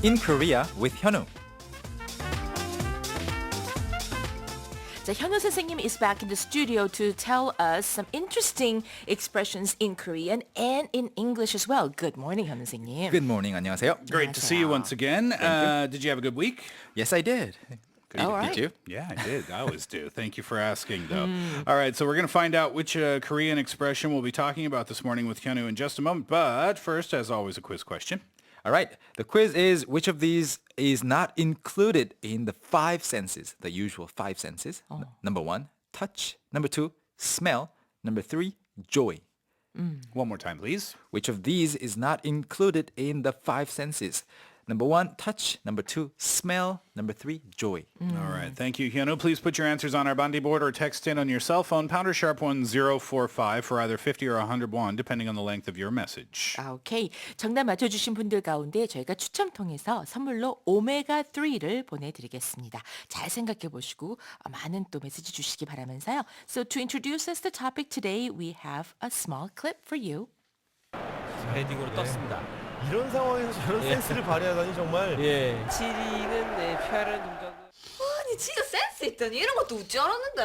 in Korea with 현우. 자, 현우 선생님 is back in the studio to tell us some interesting expressions in Korean and in English as well. Good morning, 현우 선생님. Good morning. 안녕하세요. Great to see you once again. Did you have a good week? Yes, I did. All right. Did you? Yeah, I did. I always do. Thank you for asking, though. All right, so we're going to find out which Korean expression we'll be talking about this morning with Hyunwoo in just a moment. But first, as always, a quiz question. All right. The quiz is which of these is not included in the five senses, the usual five senses? Number 1, touch. Number 2, smell. Number 3, joy. One more time, please. Which of these is not included in the five senses? Number 1, touch. Number 2, smell. Number 3, joy. All right, thank you, Hyunwoo. Please put your answers on our Bandi board or text in on your cell phone, pounder sharp 1045 for either 50 or 101, depending on the length of your message. 오케이. 정답 맞춰주신 분들 가운데 저희가 추첨 통해서 선물로 오메가3를 보내드리겠습니다. 잘 생각해 보시고 많은 또 메시지 주시기 바라면서요. So to introduce us the topic today, we have a small clip for you. 헤딩으로 떴습니다. 이런 상황에서 저런 센스를 발휘하다니 정말 치리는 피하려는 동작을 아니 지가 센스 있더니 이런 것도 웃지 않았는데.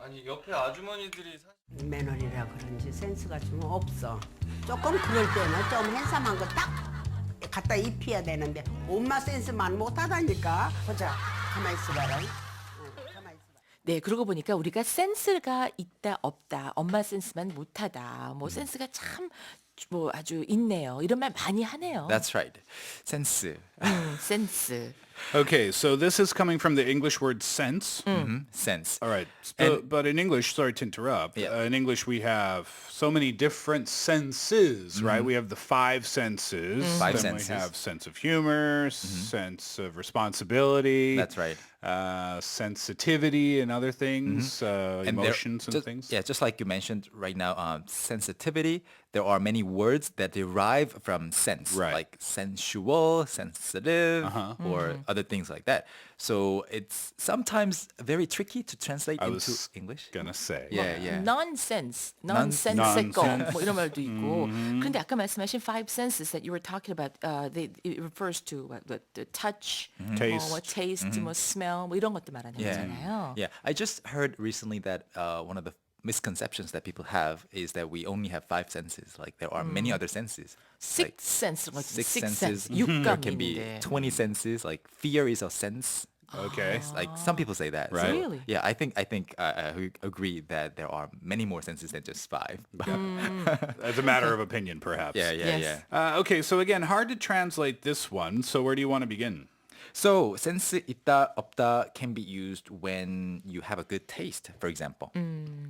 아니 옆에 아주머니들이 매너리라 그런지 센스가 좀 없어. 조금 그럴 때는 좀 핸섬한 거 딱 갖다 입혀야 되는데 엄마 센스만 못하다니까. 보자, 가만히 있어봐라. 가만히 있어봐. 네, 그러고 보니까 우리가 센스가 있다 없다, 엄마 센스만 못하다, 뭐 센스가 참 뭐 아주 있네요. 이런 말 많이 하네요. That's right. sense. 센스. Okay, so this is coming from the English word sense. sense. All right, but in English, sorry to interrupt, Yeah. in English we have so many different senses, right? We have the five senses. Five then senses. we have sense of humor, sense of responsibility. That's right. Sensitivity and other things, And there- emotions and just, things. Yeah, just like you mentioned right now, sensitivity, there are many words that derive from sense, Right. like sensual, sensitive, or other things like that. So it's sometimes very tricky to translate I into was English. gonna say. Yeah, yeah. nonsense, nonsensical 뭐 이런 말도 있고. 그런데 아까 말씀하신 five senses that you were talking about, it refers to what, the touch, Taste. 뭐 taste, 뭐 smell, 뭐 이런 것도 말하는 거잖아요. Yeah, I just heard recently that one of the misconceptions that people have is that we only have five senses. Like there are many other senses. Six sense, Six sense, senses. There can be 육감인데. 20 senses. Like fear is a sense. Okay. Like some people say that. Right. So, Really? Yeah, I think I agree that there are many more senses than just five. As a matter of opinion, perhaps. Yeah, yeah, Yes. yeah. Okay, so again, hard to translate this one. So where do you want to begin? So 센스있다 없다 can be used when you have a good taste, for example.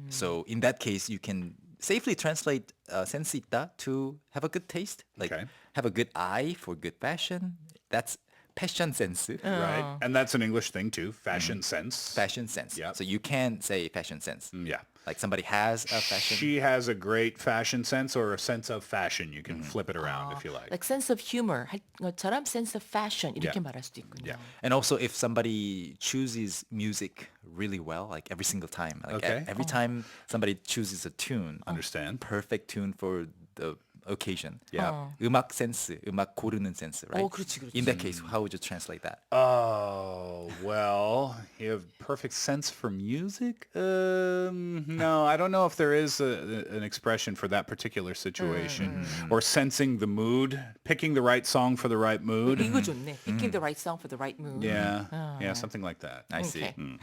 So in that case, you can safely translate 센스있다 to have a good taste, like Okay. have a good eye for good fashion. That's fashion sense. Right. And that's an English thing too, fashion sense. Fashion sense. Yep. So you can say fashion sense. Yeah. Like somebody has a fashion. She has a great fashion sense or a sense of fashion. You can flip it around if you like. Like sense of humor 할 것처럼 sense of fashion 이렇게 Yeah. 말할 수도 있군요. Yeah. And also if somebody chooses music really well, like every single time, like Okay. every time somebody chooses a tune, Understand. perfect tune for the occasion. Yeah. 음악 센스, 음악 고르는 센스, right? 그렇지, 그렇지. In that case, how would you translate that? Oh, well, you have perfect sense for music? No, I don't know if there is an expression for that particular situation. Or sensing the mood, picking the right song for the right mood. 이거 좋네. Picking the right song for the right mood. Yeah, yeah, something like that. I see. Okay.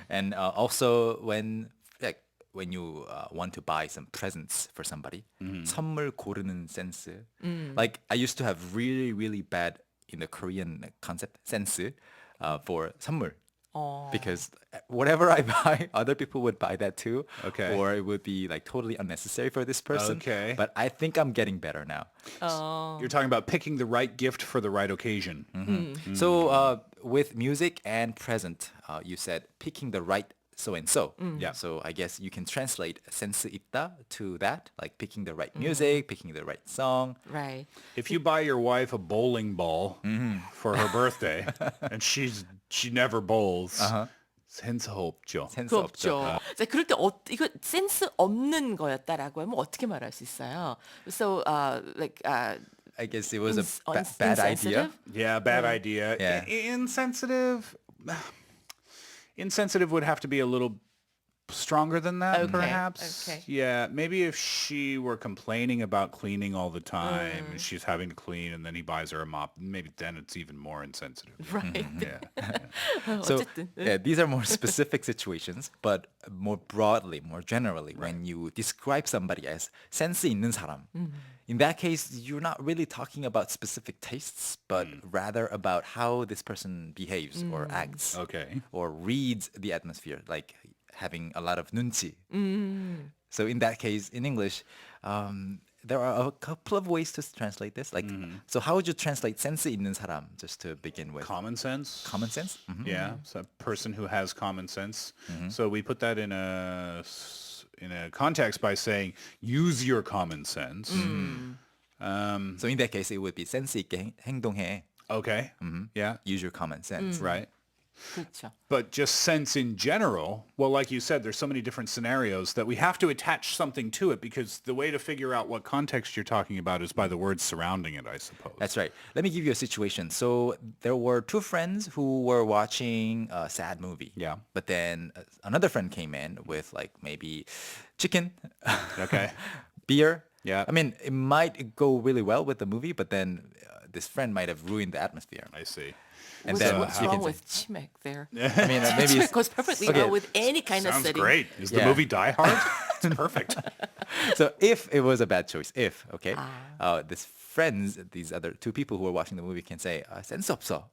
And also when you want to buy some presents for somebody, 선물 고르는 센스. Like I used to have really, really bad in the Korean concept sense for 선물. Because whatever I buy, other people would buy that too. Okay. Or it would be like totally unnecessary for this person. Okay. But I think I'm getting better now. You're talking about picking the right gift for the right occasion. So with music and present, you said picking the right so-and-so. Yeah. So I guess you can translate 센스있다 to that, like picking the right music, picking the right song. Right. If you buy your wife a bowling ball for her birthday and she never bowls, 센스 없죠. 센스 없죠. 없죠. 자, 그럴 때 이거 센스 없는 거였다라고 하면 어떻게 말할 수 있어요? So like I guess it was Ins- a bad idea. insensitive? Yeah, bad idea. Yeah. Insensitive. Insensitive would have to be a little stronger than that, Okay, perhaps. okay. Yeah, maybe if she were complaining about cleaning all the time and she's having to clean and then he buys her a mop, maybe then it's even more insensitive. Right. Yeah. So 어쨌든. yeah, these are more specific situations, but more broadly, more generally, when you describe somebody as 센스 있는 사람, in that case, you're not really talking about specific tastes, but rather about how this person behaves or acts Okay. or reads the atmosphere, like having a lot of 눈치. So in that case, in English, there are a couple of ways to translate this. Like, so how would you translate 센스 있는 사람, just to begin with? Common sense. Common sense? Yeah, so a person who has common sense. So we put that in a context by saying use your common sense. So in that case, it would be 센스 있게 행동해. Okay. Yeah. Use your common sense. Right. 그렇죠. But just sense in general, well, like you said, there's so many different scenarios that we have to attach something to it because the way to figure out what context you're talking about is by the words surrounding it, I suppose. That's right. Let me give you a situation. So there were two friends who were watching a sad movie. Yeah. But then another friend came in with like maybe chicken, Okay. beer. Yeah. I mean, it might go really well with the movie, but then this friend might have ruined the atmosphere. I see. And What's, then what's you wrong can say- with 치맥 there? I mean, maybe 치맥 goes perfectly Okay. well with any kind of Sounds setting. great. Is the Yeah. movie Die Hard? It's perfect. so if it was a bad choice, okay, this friends, these other two people who were watching the movie can say 센스 없어.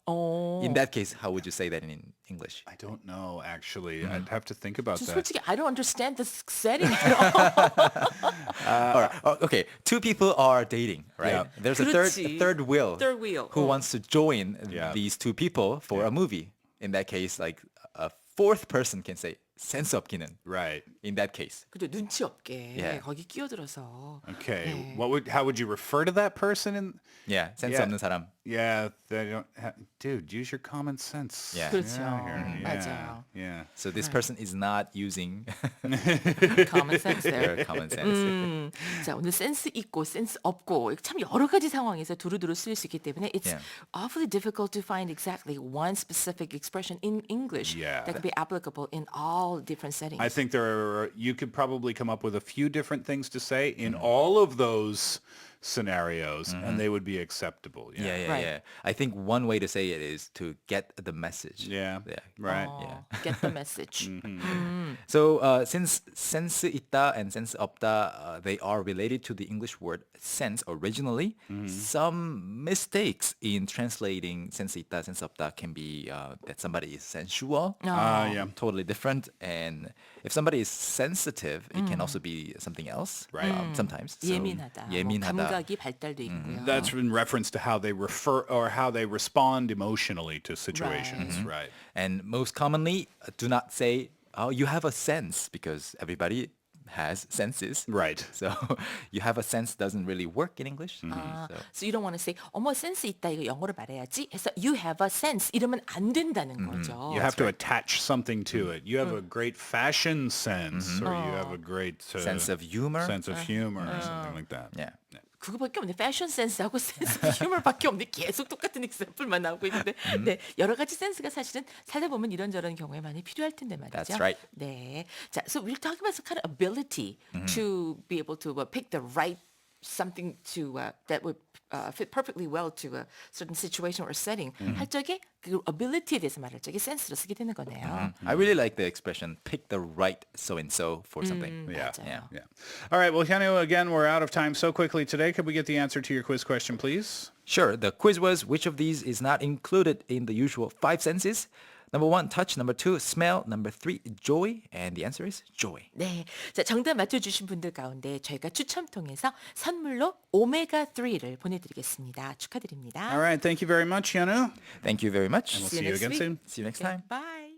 In that case, how would you say that in English? I don't know, actually. I'd have to think about 저 that. 솔직히 I don't understand the setting at all. Okay, two people are dating, right? Yeah. There's a 그렇지. third wheel. Third wheel. Who wants to join Yeah. these two people for a movie. In that case, like a fourth person can say 센스 없기는. Right. In that case. 그죠 눈치 없게 Yeah. 거기 끼어들어서. Okay. 네. How would you refer to that person? Yeah, 센스 Yeah. 없는 사람. Yeah, they don't dude, use your common sense. Yeah. 그렇죠. Yeah. 맞아요. Yeah. So this person is not using common sense there. their common sense. 자, 오늘 센스 있고 센스 없고 참 여러 가지 상황에서 두루두루 쓰일 수 있기 때문에 it's Yeah. awfully difficult to find exactly one specific expression in English Yeah. that could be applicable in all different settings. I think you could probably come up with a few different things to say in all of those scenarios and they would be acceptable. Yeah, Right. yeah. I think one way to say it is to get the message. Yeah. Right. 어, get the message. So since 센스 있다 and 센스 없다, they are related to the English word sense originally, some mistakes in translating 센스 있다, 센스 없다 can be that somebody is sensual, Yeah. totally different. And if somebody is sensitive, it can also be something else. Right. Sometimes. So, 예민하다. 뭐 예민하다. 감각이 발달돼 있고요. That's in reference to how they refer or how they respond emotionally to situations, right? And most commonly, do not say, oh, you have a sense, because everybody has senses. Right. So you have a sense doesn't really work in English. So you don't want to say 어머 센스 있다 이거 영어로 말해야지 해서 you have a sense 이러면 안 된다는 거죠. You have to attach something to it. You have a great fashion sense, or you have a great Sense of humor. sense of humor, or something like that. Yeah. 그거밖에 없네. 패션 센스하고 센스 휴머밖에 없네. 계속 똑같은 example만 나오고 있는데, 네 여러 가지 센스가 사실은 살다 보면 이런저런 경우에 많이 필요할 텐데 말이죠. That's right. 네, 자, so we're talking about some kind of ability to be able to pick the right something to that would fit perfectly well to a certain situation or setting. 할 적에 그 ability에 대해서 말할 적에 센스로 쓰게 되는 거네요. I really like the expression pick the right so and so for something. Yeah. 맞아요. Yeah. All right. Well, Hyunwoo, again, we're out of time so quickly today. Could we get the answer to your quiz question, please? Sure. The quiz was which of these is not included in the usual 5 senses? Number 1, touch. Number 2, smell. Number 3, joy. And the answer is joy. 네, 자 정답 맞춰주신 분들 가운데 저희가 추첨 통해서 선물로 오메가3를 보내드리겠습니다. 축하드립니다. All right. Thank you very much, Hyunwoo. Thank you very much. We'll see you again next week. soon. See you next Okay, time. bye.